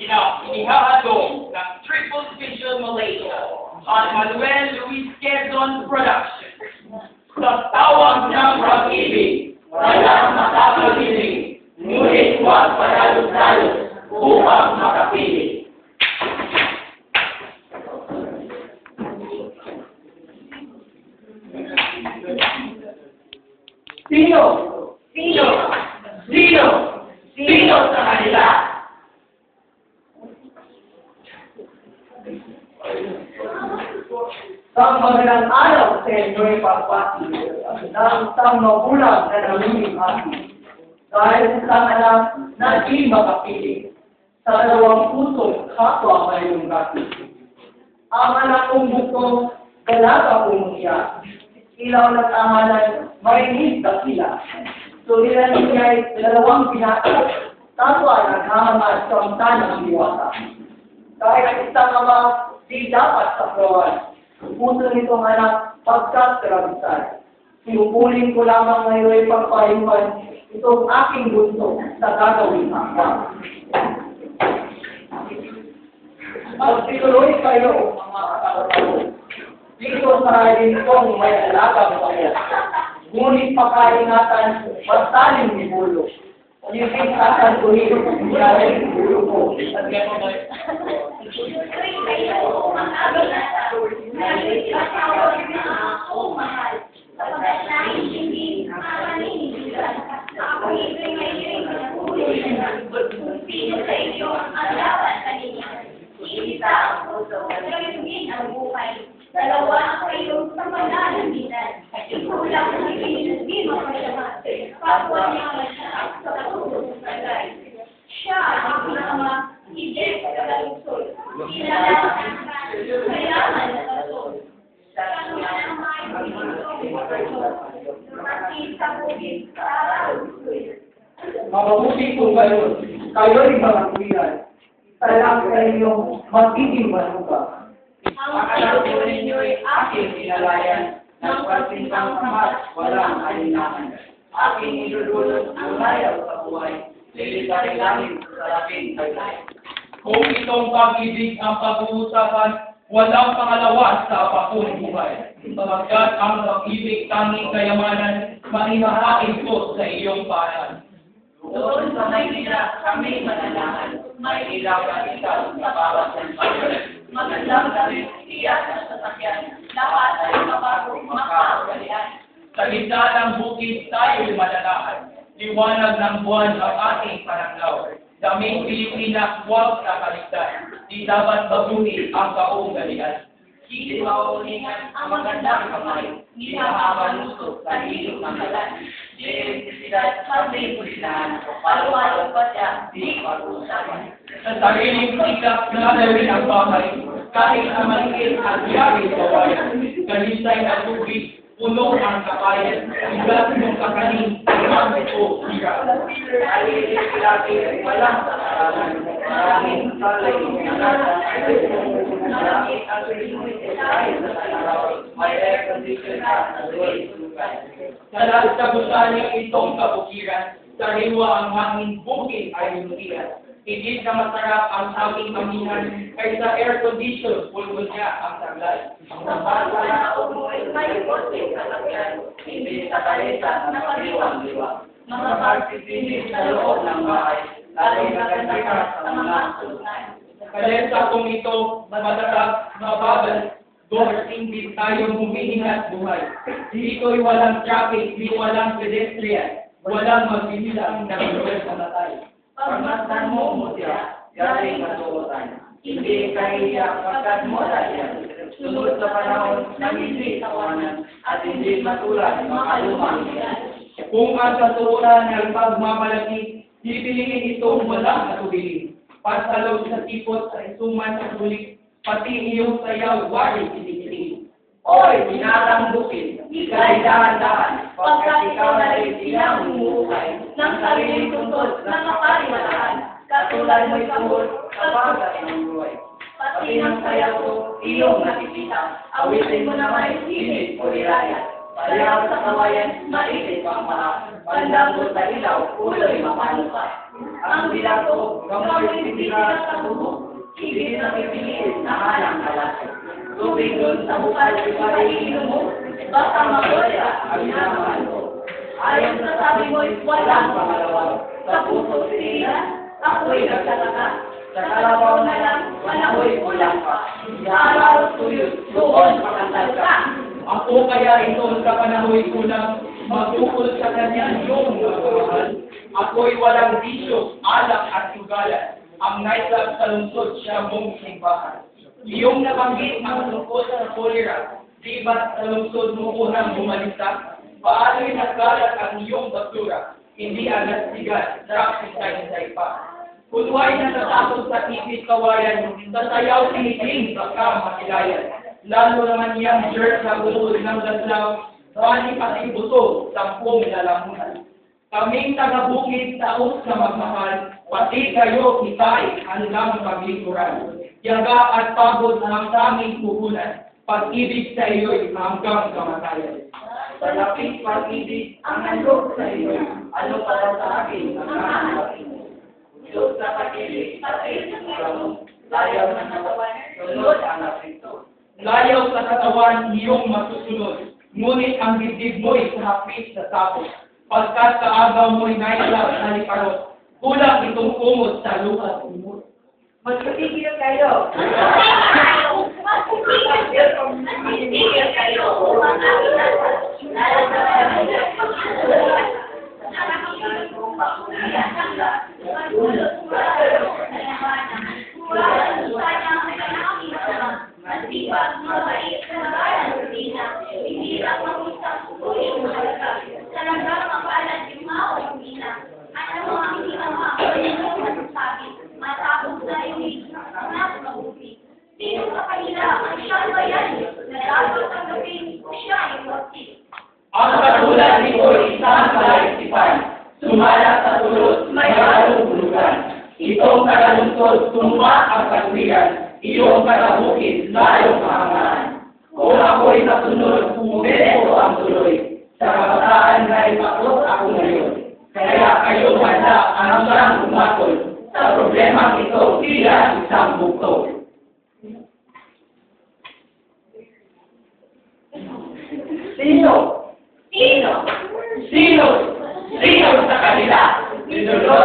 Inihahandog ng Triple Vision Malaysia at Manuel Luis Quezon Production. Sa tawag ng pag-ibig, walang makakabili, ngunit huwag padalos-dalos upang makapili. Sino? Sino? Sino? Sino sa kanila? Sa magandang araw sa inyo'y pagpati ng isang magulang na namiming atin dahil sa anak na di makapili sa dalawang puso kapwa mayroong gati. Ang anak kong gusto, dalaga kong siya. Ilaw na tahanan, marinig dakila. Suliran niya'y dalawang binata, tapwa naghahamad sa tanang diwata. Kahit isang ama, di dapat saklawan. Puso nitong anak, pagkat karabisan. Sinupulin ko lamang ngayon ay pagpayuhan itong aking gusto sa gagawin hakbang. Magtituloy kayo, mga katao. Dito sa rin kong may alagang bayan. Ngunit pakaingatan, masaling ni Bulo. Yung pinsasan ko nito, nangyari ni Bulo ko. At kaya mo ba? Dalawa kayong samananagitan. Ikulang na hindi mapasyamat. Kapwa niya masyaak sa katulog sa gay. Siya ang pinama, higit sa kalusol. Kinalaman ka, kayaman na kalusol. Siya ang may pagkakasol. Nakakit sa bukid sa araw-uloy. Mapabuti po kayo. Kayo'y mga kuyan. Isa lang sa inyong magiging manuga. Ang kayo ninyo'y aking pinalayan, ng pagsinsang kamat, walang alinlangan. Aking idudulot ang layaw sa buhay, lilitarin namin sa aking taglay. Kung itong pag-ibig ang pag-uusapan, walang pangalawa sa apakong buhay. Sapagkat ang pag-ibig tanging kayamanan, mahimahain ko sa iyong paanan. Doon sa Maynila, kami manalaman, may ilawan ikaw sa bawat sanpalan. Magandang gabi, iyak na sasakyan, lahat ay mapagong makakalian. Sa gitna ng bukid tayo'y malalahan, liwanag ng buwan ang ating pananglaw. Daming Pilipina, huwag kakaligtan, di dapat baguhin ang kaugalian. Hindi mauulingan ang magandang kamay, hindi makabalusot sa hilong ng kalan. Di identidad, pati pulilan, paluwalong pa siya, di pag-uusapan. Sa sariling sikap na gawin ang bahay, kahit na maliit at yari sa bayan, kalisay at tubig, puno ang kapayan, igat ng kakanin, ang ito, hira. Alilis lagi, walang kasalanan, maraming salay, maraming ang pinuwi tayo sa talaw, may air condition at aluwi sukan. Sa lahat sa busanin itong kabukiran, sariwa ang hangin, bukid ay lumutihan. Hindi na masarap ang aming aminan, kaysa air condition, pulmon niya ang taglay. Sa bata na umuwi, may konting kasakyan, hindi sa kalesa na paliwang-liwang. Mga partisipin sa loob ng bahay, lalo na kandikat sa mga sunan. Kalesa kong ito, matatag, mababal, doorting din tayo humihingat buhay. Dito'y walang traffic, di walang pedestrian, walang magbibilang ng lugar sa matay. Pagmasdan mo mo siya, galing kasuotan. Hindi kahiya pagkat mo yan. Sunod sa panahon na hindi tawanan at hindi matulad makalumang yan. Kung ang kasuotan ng pagmamalaki, pipiliin itong walang katubili. Pasalaw sa tipot sa isuman sa bulik, pati iyong sayaw, wari pinipiling. Oy, binatang bukid, ikay dahan-dahan, pagkat ikaw na rin pinamumuhay ng sariling tuntod na kapaliwalaan, katulad mo'y tuhod sa bagat ng buhay. Pati ng sayaw ko, iyong nakikita, awitin mo na may hilig o hiraya, Kaya sa kawayan, maitid pang mga, pandang sa ilaw, ulo'y makalupa. Ang bilato, gamoy sinilas sa buhok, higit na pipilit na halang kalat. Tubig doon sa bukal, ipahihinom mo, baka magoya ang minamahal ko. Ayon sa sabi mo'y walang pangalawa, sa puso sinilas, ako'y nagtataka. Sa kalabaw na lang, panahoy kulang pa. Araw tuyot, doon pakasal ka. Ako kaya ito sa panahoy kulang, magtukol sa kanya yung magmamahal. Ako'y walang bisyo, alak at sugalan. Ang nightclub sa lungsod siya mong simbahan. Iyong nabanggit ang tungkol sa kolera, di ba't sa lungsod mo unang bumalita? Paano'y nagkalat ang iyong basura? Hindi agad sigat, traffic tayo pa. Kunwari natatakot sa tipid kawayan, sa sayaw tiniting baka masilayan. Lalo naman niyang jerk sa bulol ng laslaw, bali pati buto, 10 lalamunan. Kaming taga-bukid taos na magmahal, pati kayo itay hanggang paglikuran. Yaga at pagod ang aming puhunan, pag-ibig sa iyo'y hanggang kamatayan. Sa lapit pag-ibig, ang handog sa iyo, ano para sa akin ang hahanapin mo? Diyos sa pag-ibig, pati sa mo, layaw na katawan, sunod ang napito. Layaw sa katawan iyong masusunod, ngunit ang dibdib mo'y hapit sa tapos. Pagkat sa agaw mo'y nailap na liparot, kulang itong kumot sa lupa umot. Magpatigil kayo! Magpipigil kayo! Sino sa kanila ang siyang bayan? Nalagot ang gabing siya ay wakti. Ang katulad nito'y isang kalaisipan, sumala sa tulot may halong bulugan. Itong kalalungsod, tumba ang katwiran, iyong katabukid, layong kahangaan. Kung ako'y nasunod, pumeto ang tuloy. Sa kabataan na ipaklot ako ngayon. Kaya kayo handa ang siyang umatol. Sa problemang ito, tila isang bukto. Sino? Sino? Sino? Sino sa kanila? Niloloko